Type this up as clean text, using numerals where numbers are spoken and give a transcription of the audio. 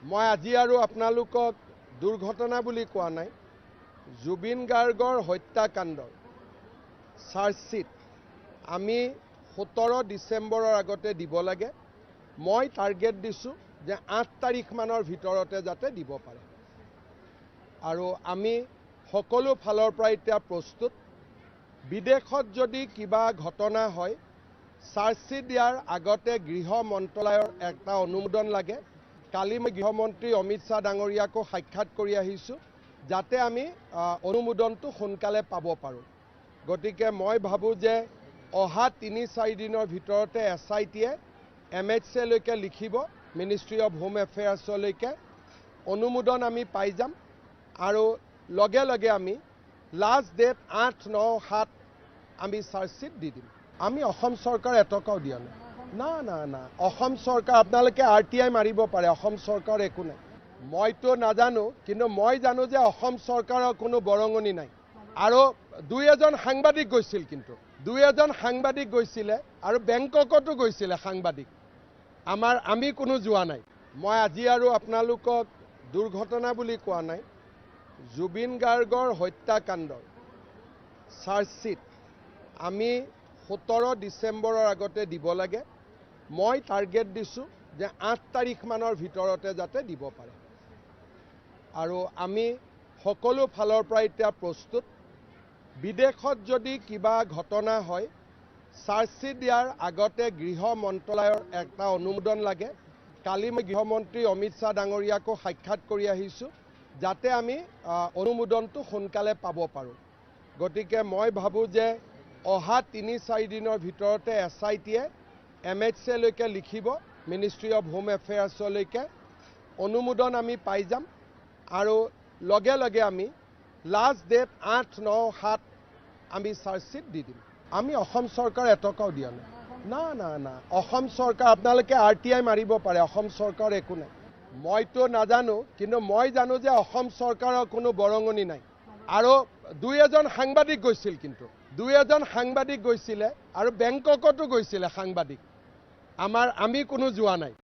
মই আজি আৰু আপোনালোকক দুৰ্ঘটনা বুলি কোৱা নাই। জুবিন গাৰ্গৰ হত্যাকাণ্ডৰ চাৰ্জশ্বিট আমি 17 ডিচেম্বৰৰ আগতে দিব লাগে। মই টাৰ্গেট দিছোঁ যে 8 তাৰিখমানৰ ভিতৰতে যাতে দিব পাৰে। আৰু আমি সকলো ফালৰ পৰা এতিয়া প্ৰস্তুত। বিদেশত যদি কিবা ঘটনা হয়, চাৰ্জশ্বিট দিয়াৰ আগতে গৃহ মন্ত্ৰালয়ৰ এটা অনুমোদন লাগে। কালি মই গৃহমন্ত্ৰী অমিত শ্বাহ ডাঙৰীয়াকো সাক্ষাৎ কৰি আহিছোঁ, যাতে আমি অনুমোদনটো সোনকালে পাব পাৰোঁ। গতিকে মই ভাবোঁ যে অহা 3-4 দিনৰ ভিতৰতে SITয়ে MHCলৈকে লিখিব, মিনিষ্ট্ৰী অফ হোম এফেয়াৰ্ছলৈকে অনুমোদন আমি পাই যাম। আৰু লগে লগে আমি লাষ্ট ডেট 8-9-7 আমি চাৰ্জশ্বিট দি দিম। আমি অসম চৰকাৰ এটকাও দিয়া নাই। না অসম চৰকাৰ আপোনালোকে RTI মাৰিব পাৰে, অসম চৰকাৰ একো নাই। মইতো নাজানো, কিন্তু মই জানো যে অসম চৰকাৰৰ কোনো বৰঙণি নাই। আৰু 2-এজন সাংবাদিক গৈছিল, কিন্তু 2-এজন সাংবাদিক গৈছিলে আৰু বেংককতো গৈছিলে সাংবাদিক। আমি কোনো যোৱা নাই। মই আজি আৰু আপোনালোকক দুৰ্ঘটনা বুলি কোৱা নাই। জুবিন গাৰ্গৰ হত্যাকাণ্ডৰ চাৰ্জশ্বিট আমি 17 ডিচেম্বৰৰ আগতে দিব লাগে। মই টাৰ্গেট দিছোঁ যে 8 তাৰিখমানৰ ভিতৰতে যাতে দিব পাৰে। আৰু আমি সকলো ফালৰ পৰা এতিয়া প্ৰস্তুত। বিদেশত যদি কিবা ঘটনা হয়, চাৰ্জশ্বিট দিয়াৰ আগতে গৃহ মন্ত্ৰালয়ৰ এটা অনুমোদন লাগে। কালি মই গৃহমন্ত্ৰী অমিত শ্বাহ ডাঙৰীয়াকো সাক্ষাৎ কৰি আহিছোঁ, যাতে আমি অনুমোদনটো সোনকালে পাব পাৰোঁ। গতিকে মই ভাবোঁ যে অহা 3-4 দিনৰ ভিতৰতে SITয়ে MHCলৈকে লিখিব, মিনিষ্ট্ৰী অফ হোম এফেয়াৰ্ছলৈকে অনুমোদন আমি পাই যাম। আৰু লগে লগে আমি লাষ্ট ডেট 8-9-7 আমি চাৰ্জশ্বিট দি দিম। আমি অসম চৰকাৰ এটকাও দিয়া নাই। না অসম চৰকাৰ আপোনালোকে RTI মাৰিব পাৰে, অসম চৰকাৰ একো নাই। মইতো নাজানো, কিন্তু মই জানো যে অসম চৰকাৰৰ কোনো বৰঙণি নাই। আৰু 2-এজন সাংবাদিক গৈছিল, কিন্তু 2-এজন সাংবাদিক গৈছিলে আৰু বেংককতো গৈছিলে সাংবাদিক। আমি কোনো যোৱা নাই।